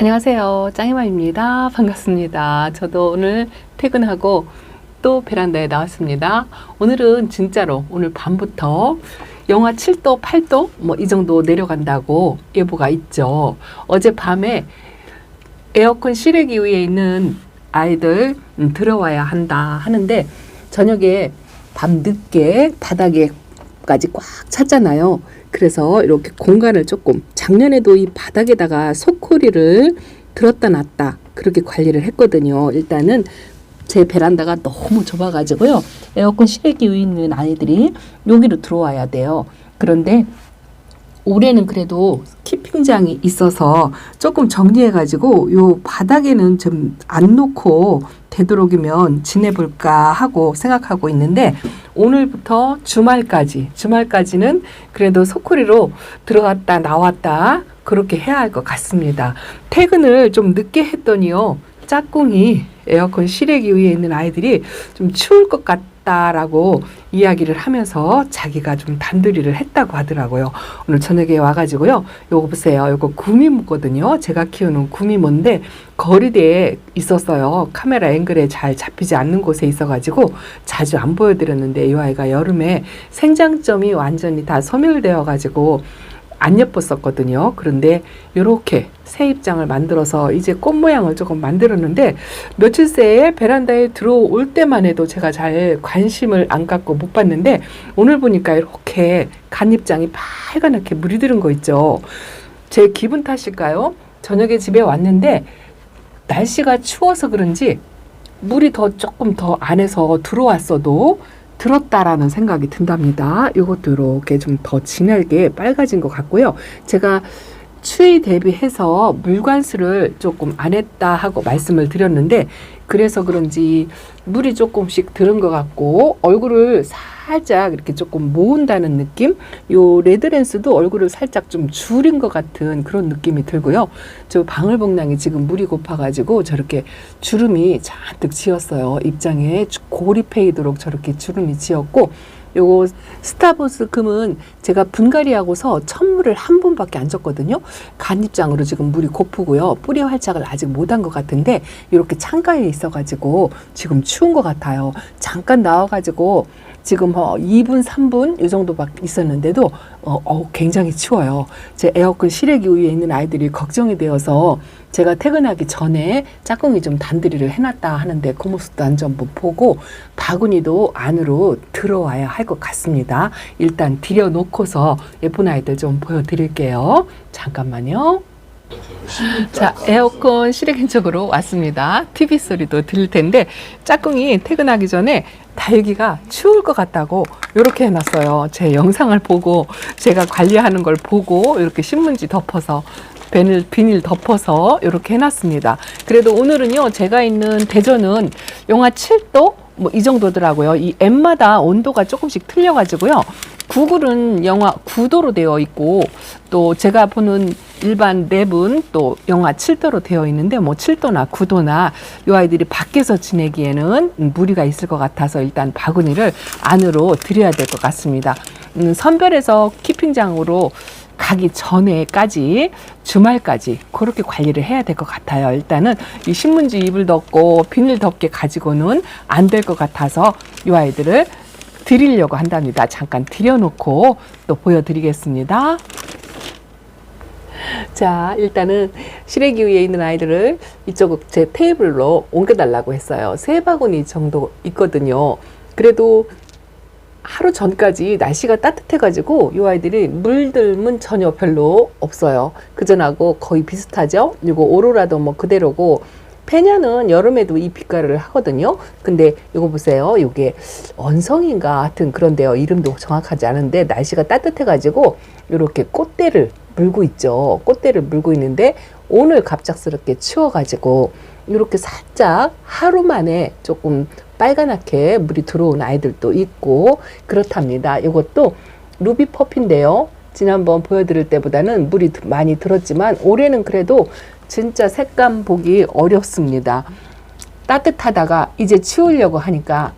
안녕하세요. 짱이맘입니다. 반갑습니다. 저도 오늘 퇴근하고 또 베란다에 나왔습니다. 오늘은 진짜로 오늘 밤부터 영하 7도, 8도 뭐 이 정도 내려간다고 예보가 있죠. 어젯밤에 에어컨 실외기 위에 있는 아이들 들어와야 한다 하는데 저녁에 밤 늦게 바닥에까지 꽉 찼잖아요. 그래서 이렇게 공간을 조금 작년에도 이 바닥에다가 소쿠리를 들었다 놨다 그렇게 관리를 했거든요. 일단은 제 베란다가 너무 좁아가지고요. 에어컨 실외기 위에 있는 아이들이 여기로 들어와야 돼요. 그런데 올해는 그래도 키핑장이 있어서 조금 정리해가지고 요 바닥에는 좀 안 놓고 되도록이면 지내볼까 하고 생각하고 있는데 오늘부터 주말까지는 그래도 소쿠리로 들어갔다 나왔다 그렇게 해야 할 것 같습니다. 퇴근을 좀 늦게 했더니요. 짝꿍이 에어컨 실외기 위에 있는 아이들이 좀 추울 것 같다라고 이야기를 하면서 자기가 좀 단둘이를 했다고 하더라고요. 오늘 저녁에 와가지고요. 요거 보세요. 요거 구미모거든요. 제가 키우는 구미모인데 거리대에 있었어요. 카메라 앵글에 잘 잡히지 않는 곳에 있어가지고 자주 안 보여드렸는데 이 아이가 여름에 생장점이 완전히 다 소멸되어가지고 안 예뻤었거든요. 그런데 이렇게 새 입장을 만들어서 이제 꽃 모양을 조금 만들었는데 며칠 새에 베란다에 들어올 때만 해도 제가 잘 관심을 안 갖고 못 봤는데 오늘 보니까 이렇게 간입장이 빨갛게 물이 들은 거 있죠. 제 기분 탓일까요? 저녁에 집에 왔는데 날씨가 추워서 그런지 물이 조금 더 안에서 들어왔어도 들었다라는 생각이 든답니다. 이것도 이렇게 좀 더 진하게 빨개진 것 같고요. 제가 추위 대비해서 물관수를 조금 안 했다 하고 말씀을 드렸는데 그래서 그런지 물이 조금씩 들은 것 같고 얼굴을 살짝 이렇게 조금 모은다는 느낌? 요 레드랜스도 얼굴을 살짝 좀 줄인 것 같은 그런 느낌이 들고요. 저 방울복랑이 지금 물이 고파가지고 저렇게 주름이 잔뜩 지었어요. 입장에 고립해이도록 저렇게 주름이 지었고 요거 스타버스 금은 제가 분갈이하고서 천물을 한 번밖에 안 줬거든요. 간입장으로 지금 물이 고프고요. 뿌리 활착을 아직 못한 것 같은데 이렇게 창가에 있어가지고 지금 추운 것 같아요. 잠깐 나와가지고 지금 2분, 3분 이 정도밖에 있었는데도 굉장히 추워요. 제 에어컨 실외기 위에 있는 아이들이 걱정이 되어서 제가 퇴근하기 전에 짝꿍이 좀 단들이를 해놨다 하는데 그 모습도 한번 보고 바구니도 안으로 들어와야 할 것 같습니다. 일단 들여놓고서 예쁜 아이들 좀 보여드릴게요. 잠깐만요. 자, 에어컨 실외기 쪽으로 왔습니다. TV 소리도 들릴 텐데 짝꿍이 퇴근하기 전에 다육이가 추울 것 같다고 이렇게 해놨어요. 제 영상을 보고 제가 관리하는 걸 보고 이렇게 신문지 덮어서 비닐 덮어서 이렇게 해놨습니다. 그래도 오늘은요 제가 있는 대전은 영하 7도 뭐 이 정도더라고요. 이 앱마다 온도가 조금씩 틀려가지고요. 구글은 영하 9도로 되어 있고 또 제가 보는 일반 랩은 또 영하 7도로 되어 있는데 뭐 7도나 9도나 이 아이들이 밖에서 지내기에는 무리가 있을 것 같아서 일단 바구니를 안으로 들여야 될 것 같습니다. 선별해서 키핑장으로 가기 전에까지 주말까지 그렇게 관리를 해야 될 것 같아요. 일단은 이 신문지 이불 덮고 비닐 덮개 가지고는 안 될 것 같아서 이 아이들을 드리려고 한답니다. 잠깐 들여놓고 또 보여드리겠습니다. 자, 일단은 실외기 위에 있는 아이들을 이쪽 제 테이블로 옮겨달라고 했어요. 3바구니 정도 있거든요. 그래도 하루 전까지 날씨가 따뜻해가지고 이 아이들이 물들면 전혀 별로 없어요. 그전하고 거의 비슷하죠. 이거 오로라도 뭐 그대로고 페냐는 여름에도 이 빛깔을 하거든요. 근데 이거 보세요. 이게 원성인가 하여튼 그런데요. 이름도 정확하지 않은데 날씨가 따뜻해가지고 이렇게 꽃대를 물고 있죠. 꽃대를 물고 있는데 오늘 갑작스럽게 추워가지고 이렇게 살짝 하루 만에 조금 빨간하게 물이 들어온 아이들도 있고 그렇답니다. 이것도 루비 퍼피인데요. 지난번 보여드릴 때보다는 물이 많이 들었지만 올해는 그래도 진짜 색감 보기 어렵습니다. 따뜻하다가 이제 치우려고 하니까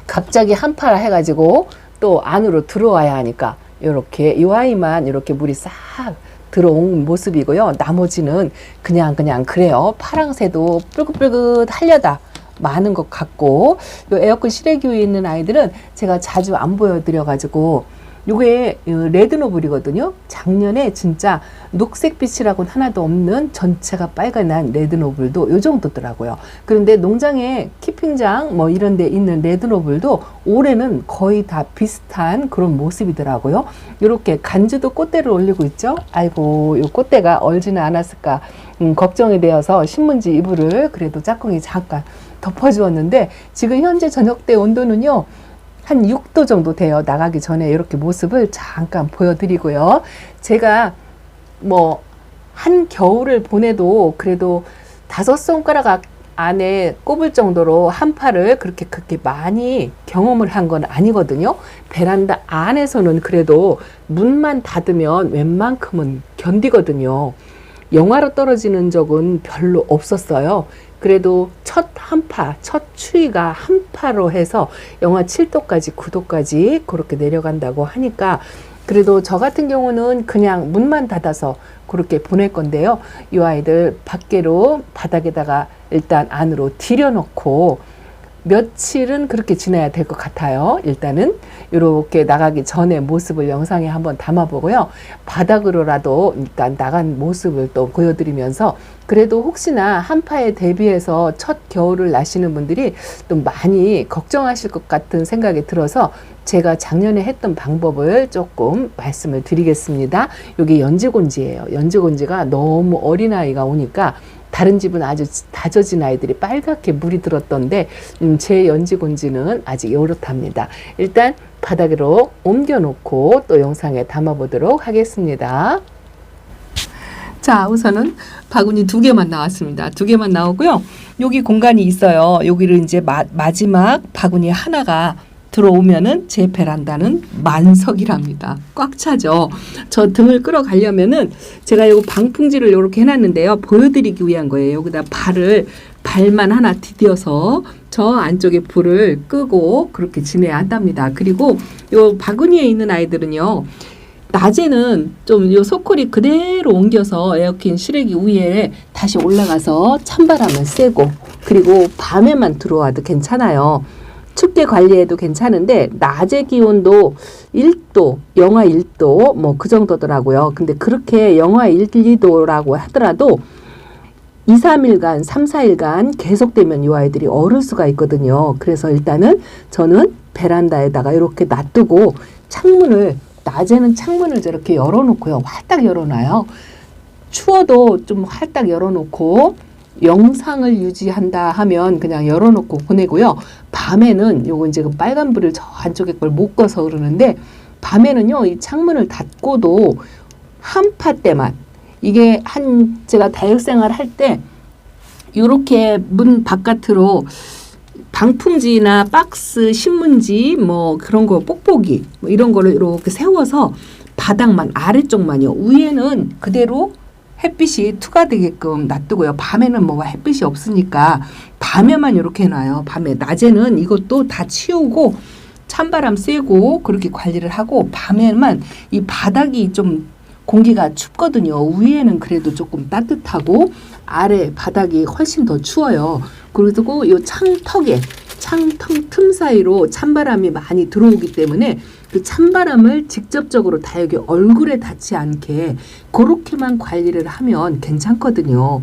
갑자기 한파라 해가지고 또 안으로 들어와야 하니까 이렇게 이 아이만 이렇게 물이 싹 들어온 모습이고요. 나머지는 그냥 그래요. 파랑새도 뿔긋뿔긋 하려다 많은 것 같고, 요 에어컨 실외기 위에 있는 아이들은 제가 자주 안 보여드려가지고, 요게 레드노블이거든요. 작년에 진짜 녹색빛이라고는 하나도 없는 전체가 빨간한 레드노블도 요 정도더라고요. 그런데 농장에 키핑장 뭐 이런 데 있는 레드노블도 올해는 거의 다 비슷한 그런 모습이더라고요. 이렇게 간주도 꽃대를 올리고 있죠. 아이고, 요 꽃대가 얼지는 않았을까 걱정이 되어서 신문지 이불을 그래도 짝꿍이 잠깐 덮어주었는데, 지금 현재 저녁대 온도는요 한 6도 정도 돼요. 나가기 전에 이렇게 모습을 잠깐 보여드리고요. 제가 뭐 한 겨울을 보내도 그래도 5손가락 안에 꼽을 정도로 한파를 그렇게 많이 경험을 한 건 아니거든요. 베란다 안에서는 그래도 문만 닫으면 웬만큼은 견디거든요. 영하로 떨어지는 적은 별로 없었어요. 그래도 첫 한파, 첫 추위가 한파로 해서 영하 7도까지 9도까지 그렇게 내려간다고 하니까, 그래도 저 같은 경우는 그냥 문만 닫아서 그렇게 보낼 건데요. 이 아이들 밖으로 바닥에다가 일단 안으로 들여놓고 며칠은 그렇게 지나야 될 것 같아요. 일단은 이렇게 나가기 전에 모습을 영상에 한번 담아보고요. 바닥으로라도 일단 나간 모습을 또 보여드리면서, 그래도 혹시나 한파에 대비해서 첫 겨울을 나시는 분들이 또 많이 걱정하실 것 같은 생각이 들어서 제가 작년에 했던 방법을 조금 말씀을 드리겠습니다. 여기 연지곤지예요. 연지곤지가 너무 어린아이가 오니까 다른 집은 아주 다져진 아이들이 빨갛게 물이 들었던데, 제 연지곤지는 아직 요렇답니다. 일단 바닥으로 옮겨놓고 또 영상에 담아보도록 하겠습니다. 자, 우선은 바구니 2개만 나왔습니다. 2개만 나오고요. 여기 공간이 있어요. 여기를 이제 마지막 바구니 하나가 들어오면은 제 베란다는 만석이랍니다. 꽉 차죠. 저 등을 끌어가려면은 제가 요 방풍지를 이렇게 해놨는데요. 보여드리기 위한 거예요. 여기다 발만 하나 디뎌서 저 안쪽에 불을 끄고 그렇게 지내야 한답니다. 그리고 요 바구니에 있는 아이들은요, 낮에는 좀 요 소쿠리 그대로 옮겨서 에어컨 실외기 위에 다시 올라가서 찬바람을 쐬고, 그리고 밤에만 들어와도 괜찮아요. 춥게 관리해도 괜찮은데 낮의 기온도 1도, 영하 1도 뭐 그 정도더라고요. 근데 그렇게 영하 1, 2도라고 하더라도 2, 3일간, 3, 4일간 계속되면 이 아이들이 얼을 수가 있거든요. 그래서 일단은 저는 베란다에다가 이렇게 놔두고 낮에는 창문을 저렇게 열어놓고요. 활딱 열어놔요. 추워도 좀 활딱 열어놓고 영상을 유지한다 하면 그냥 열어놓고 보내고요. 밤에는 요거 이제 그 빨간불을 저 안쪽에 걸 못 꺼서 그러는데, 밤에는요 이 창문을 닫고도 한파 때만, 이게 제가 다육생활 할 때 요렇게 문 바깥으로 방풍지나 박스, 신문지 뭐 그런 거 뽁뽁이 뭐 이런 거를 이렇게 세워서 바닥만, 아래쪽만요. 위에는 그대로 햇빛이 투과되게끔 놔두고요. 밤에는 뭐 햇빛이 없으니까 밤에만 이렇게 해놔요. 밤에. 낮에는 이것도 다 치우고 찬바람 쐬고 그렇게 관리를 하고, 밤에만 이 바닥이 좀 공기가 춥거든요. 위에는 그래도 조금 따뜻하고 아래 바닥이 훨씬 더 추워요. 그리고 요 창턱 틈 사이로 찬바람이 많이 들어오기 때문에 그 찬바람을 직접적으로 다 여기 얼굴에 닿지 않게 그렇게만 관리를 하면 괜찮거든요.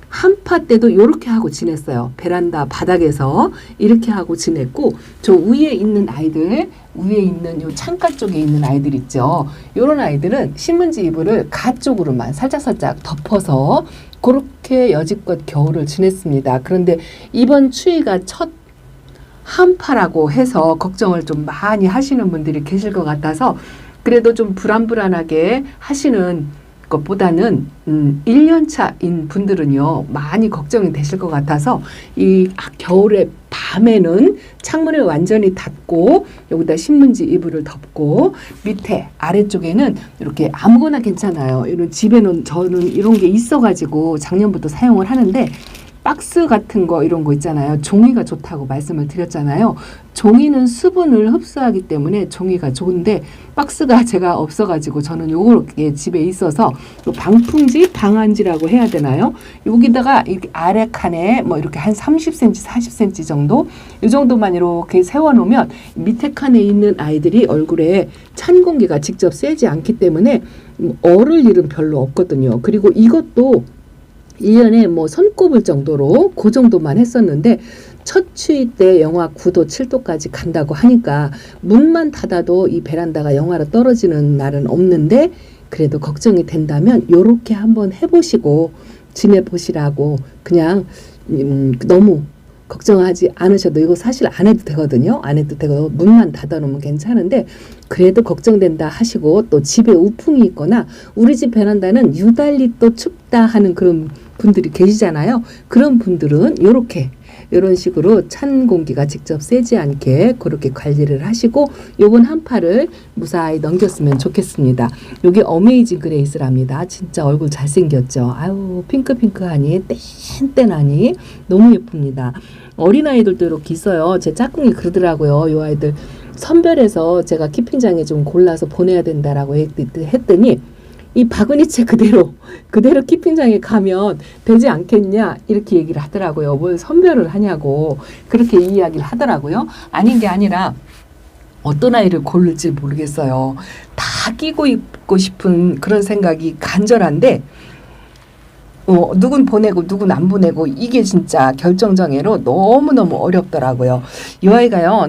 한파 때도 이렇게 하고 지냈어요. 베란다 바닥에서 이렇게 하고 지냈고, 저 위에 있는 아이들, 위에 있는 요 창가 쪽에 있는 아이들 있죠. 요런 아이들은 신문지 이불을 가쪽으로만 살짝살짝 덮어서 그렇게 여지껏 겨울을 지냈습니다. 그런데 이번 추위가 첫 한파라고 해서 걱정을 좀 많이 하시는 분들이 계실 것 같아서, 그래도 좀 불안불안하게 하시는 것보다는 1년 차인 분들은요 많이 걱정이 되실 것 같아서, 이 겨울에 밤에는 창문을 완전히 닫고 여기다 신문지 이불을 덮고, 밑에 아래쪽에는 이렇게 아무거나 괜찮아요. 이런 집에는 저는 이런 게 있어가지고 작년부터 사용을 하는데, 박스 같은 거 이런 거 있잖아요. 종이가 좋다고 말씀을 드렸잖아요. 종이는 수분을 흡수하기 때문에 종이가 좋은데 박스가 제가 없어가지고 저는 요렇게 집에 있어서 방풍지, 방한지라고 해야 되나요? 여기다가 이렇게 아래 칸에 뭐 이렇게 한 30cm, 40cm 정도 이 정도만 이렇게 세워놓으면 밑에 칸에 있는 아이들이 얼굴에 찬 공기가 직접 쐬지 않기 때문에 얼을 일은 별로 없거든요. 그리고 이것도 1년에 뭐 손꼽을 정도로 그 정도만 했었는데 첫 추위 때 영하 9도, 7도까지 간다고 하니까 문만 닫아도 이 베란다가 영하로 떨어지는 날은 없는데 그래도 걱정이 된다면 요렇게 한번 해보시고 지내보시라고 그냥 너무 걱정하지 않으셔도 이거 사실 안 해도 되거든요. 안 해도 되고 문만 닫아놓으면 괜찮은데 그래도 걱정된다 하시고 또 집에 우풍이 있거나 우리 집 베란다는 유달리 또 춥다 하는 그런 분들이 계시잖아요. 그런 분들은 요렇게 이런 식으로 찬 공기가 직접 쐬지 않게 그렇게 관리를 하시고 요번 한파를 무사히 넘겼으면 좋겠습니다. 요게 어메이징 그레이스랍니다. 진짜 얼굴 잘생겼죠. 아유 핑크핑크하니 땡땡하니 너무 예쁩니다. 어린아이들도 이렇게 있어요. 제 짝꿍이 그러더라고요. 요 아이들 선별해서 제가 키핑장에 좀 골라서 보내야 된다라고 했더니 이 바구니채 그대로 키핑장에 가면 되지 않겠냐 이렇게 얘기를 하더라고요. 뭘 선별을 하냐고 그렇게 이야기를 하더라고요. 아닌 게 아니라 어떤 아이를 고를지 모르겠어요. 다 끼고 입고 싶은 그런 생각이 간절한데 누군 보내고 누군 안 보내고 이게 진짜 결정장애로 너무너무 어렵더라고요. 이 아이가요.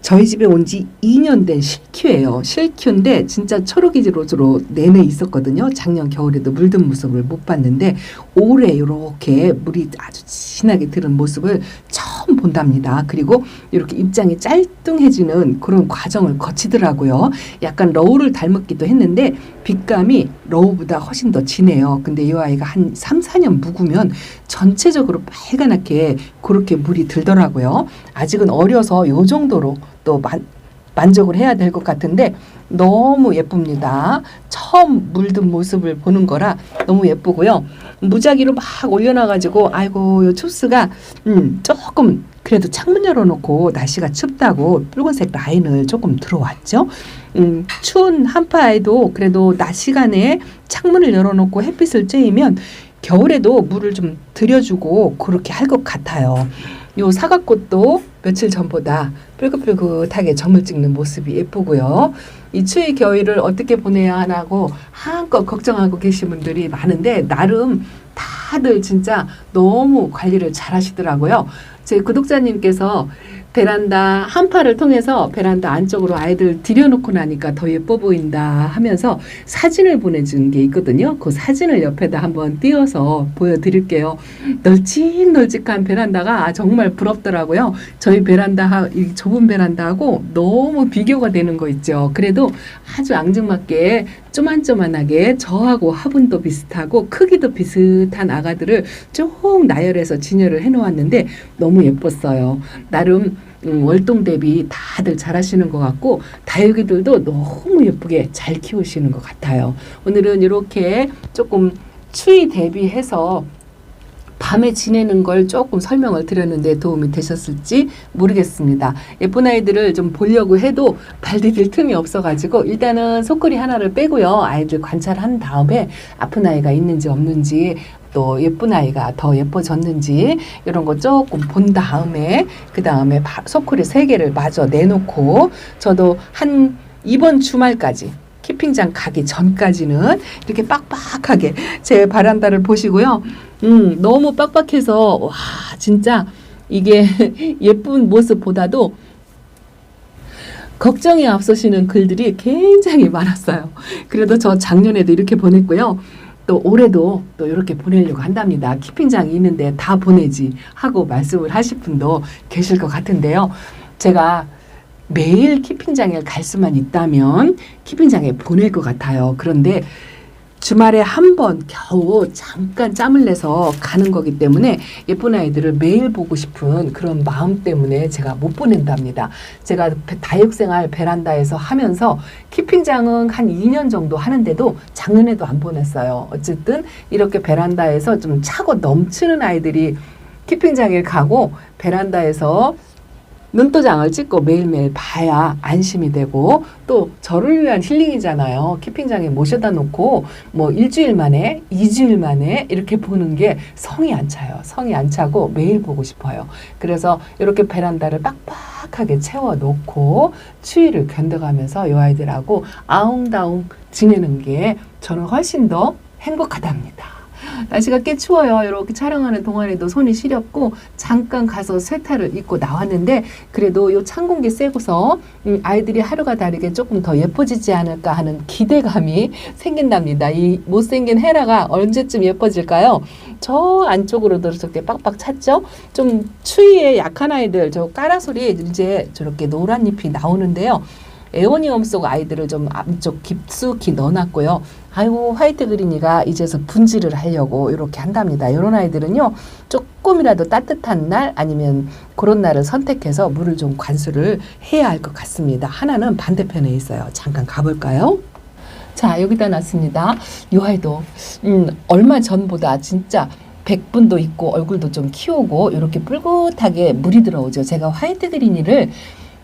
저희 집에 온 지 2년 된 실큐예요. 실큐인데 진짜 초록이지로즈로 내내 있었거든요. 작년 겨울에도 물든 모습을 못 봤는데 올해 이렇게 물이 아주 진하게 들은 모습을 처음 본답니다. 그리고 이렇게 입장이 짤뚱해지는 그런 과정을 거치더라고요. 약간 러우를 닮았기도 했는데 빛감이 러우보다 훨씬 더 진해요. 근데 이 아이가 한 3, 4년 묵으면 전체적으로 빨갛게 그렇게 물이 들더라고요. 아직은 어려서 요 정도로 또 만족을 해야 될 것 같은데 너무 예쁩니다. 처음 물든 모습을 보는 거라 너무 예쁘고요. 무작위로 막 올려놔가지고 아이고 요 춥스가 조금 그래도 창문 열어놓고 날씨가 춥다고 붉은색 라인을 조금 들어왔죠. 추운 한파에도 그래도 낮 시간에 창문을 열어놓고 햇빛을 쬐이면 겨울에도 물을 좀 들여주고 그렇게 할 것 같아요. 요 사과꽃도 며칠 전보다 뾰긋뾰긋하게 점을 찍는 모습이 예쁘고요. 이 추위 겨울을 어떻게 보내야 하나고 한껏 걱정하고 계신 분들이 많은데 나름 다들 진짜 너무 관리를 잘 하시더라고요. 제 구독자님께서 베란다 한파를 통해서 베란다 안쪽으로 아이들 들여놓고 나니까 더 예뻐 보인다 하면서 사진을 보내준 게 있거든요. 그 사진을 옆에다 한번 띄워서 보여드릴게요. 널찍널찍한 베란다가 정말 부럽더라고요. 저희 베란다, 이 좁은 베란다하고 너무 비교가 되는 거 있죠. 그래도 아주 앙증맞게 쪼만쪼만하게 저하고 화분도 비슷하고 크기도 비슷한 아가들을 쭉 나열해서 진열을 해놓았는데 너무 예뻤어요. 나름 월동 대비 다들 잘하시는 것 같고 다육이들도 너무 예쁘게 잘 키우시는 것 같아요. 오늘은 이렇게 조금 추위 대비해서 밤에 지내는 걸 조금 설명을 드렸는데 도움이 되셨을지 모르겠습니다. 예쁜 아이들을 좀 보려고 해도 발 디딜 틈이 없어가지고 일단은 속꼬리 하나를 빼고요. 아이들 관찰한 다음에 아픈 아이가 있는지 없는지 또 예쁜 아이가 더 예뻐졌는지 이런 거 조금 본 다음에 그 다음에 속꼬리 3개를 마저 내놓고 저도 한 이번 주말까지 키핑장 가기 전까지는 이렇게 빡빡하게 제 베란다를 보시고요. 너무 빡빡해서 와 진짜 이게 예쁜 모습보다도 걱정이 앞서시는 글들이 굉장히 많았어요. 그래도 저 작년에도 이렇게 보냈고요. 또 올해도 또 이렇게 보내려고 한답니다. 키핑장이 있는데 다 보내지 하고 말씀을 하실 분도 계실 것 같은데요. 제가 매일 키핑장에 갈 수만 있다면 키핑장에 보낼 것 같아요. 그런데 주말에 한 번 겨우 잠깐 짬을 내서 가는 거기 때문에 예쁜 아이들을 매일 보고 싶은 그런 마음 때문에 제가 못 보낸답니다. 제가 다육생활 베란다에서 하면서 키핑장은 한 2년 정도 하는데도 작년에도 안 보냈어요. 어쨌든 이렇게 베란다에서 좀 차고 넘치는 아이들이 키핑장에 가고 베란다에서 눈도장을 찍고 매일매일 봐야 안심이 되고 또 저를 위한 힐링이잖아요. 키핑장에 모셔다 놓고 뭐 일주일 만에 2주일 만에 이렇게 보는 게 성이 안 차요. 성이 안 차고 매일 보고 싶어요. 그래서 이렇게 베란다를 빡빡하게 채워 놓고 추위를 견뎌가면서 이 아이들하고 아웅다웅 지내는 게 저는 훨씬 더 행복하답니다. 날씨가 꽤 추워요. 이렇게 촬영하는 동안에도 손이 시렵고 잠깐 가서 쇠타를 입고 나왔는데 그래도 이 찬 공기 쐬고서 아이들이 하루가 다르게 조금 더 예뻐지지 않을까 하는 기대감이 생긴답니다. 이 못생긴 헤라가 언제쯤 예뻐질까요? 저 안쪽으로도 저렇게 빡빡 찼죠? 좀 추위에 약한 아이들, 저 까라솔이 이제 저렇게 노란 잎이 나오는데요. 에오니엄 속 아이들을 좀 앞쪽 깊숙이 넣어놨고요. 아이고 화이트 그린이가 이제서 분질을 하려고 이렇게 한답니다. 이런 아이들은요. 조금이라도 따뜻한 날 아니면 그런 날을 선택해서 물을 좀 관수를 해야 할 것 같습니다. 하나는 반대편에 있어요. 잠깐 가볼까요? 자 여기다 놨습니다. 이 아이도 얼마 전보다 진짜 백분도 있고 얼굴도 좀 키우고 이렇게 뿔긋하게 물이 들어오죠. 제가 화이트 그린이를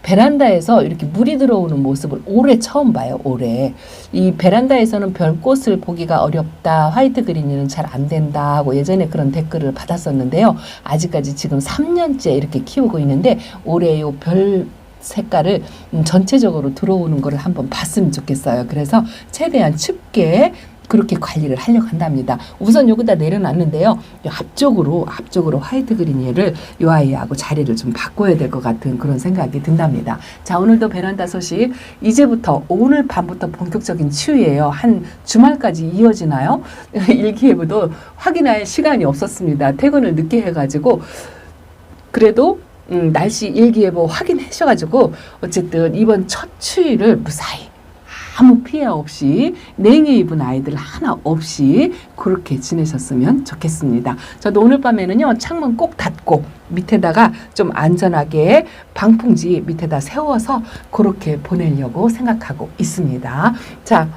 베란다에서 이렇게 물이 들어오는 모습을 올해 처음 봐요. 올해 이 베란다에서는 별꽃을 보기가 어렵다, 화이트 그린이는 잘 안 된다 하고 예전에 그런 댓글을 받았었는데요. 아직까지 지금 3년째 이렇게 키우고 있는데 올해 요 별 색깔을 전체적으로 들어오는 거를 한번 봤으면 좋겠어요. 그래서 최대한 춥게 그렇게 관리를 하려고 한답니다. 우선 여기다 내려놨는데요. 앞쪽으로 화이트 그린이를 이 아이하고 자리를 좀 바꿔야 될 것 같은 그런 생각이 든답니다. 자, 오늘도 베란다 소식 이제부터 오늘 밤부터 본격적인 추위예요. 한 주말까지 이어지나요? 일기예보도 확인할 시간이 없었습니다. 퇴근을 늦게 해가지고 그래도 날씨 일기예보 확인하셔가지고 어쨌든 이번 첫 추위를 무사히 아무 피해 없이 냉해 입은 아이들 하나 없이 그렇게 지내셨으면 좋겠습니다. 저도 오늘 밤에는요 창문 꼭 닫고 밑에다가 좀 안전하게 방풍지 밑에다 세워서 그렇게 보내려고 생각하고 있습니다. 자,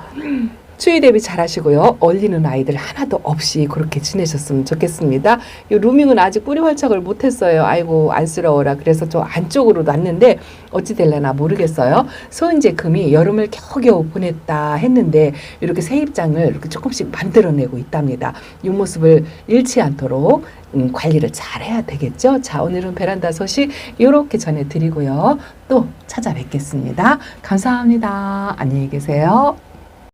추위 대비 잘 하시고요. 얼리는 아이들 하나도 없이 그렇게 지내셨으면 좋겠습니다. 이 루밍은 아직 뿌리 활착을 못했어요. 아이고 안쓰러워라. 그래서 저 안쪽으로 놨는데 어찌 될려나 모르겠어요. 소인제 금이 여름을 겨우겨우 보냈다 했는데 이렇게 새 입장을 이렇게 조금씩 만들어내고 있답니다. 이 모습을 잃지 않도록 관리를 잘 해야 되겠죠. 자, 오늘은 베란다 소식 이렇게 전해드리고요. 또 찾아뵙겠습니다. 감사합니다. 안녕히 계세요.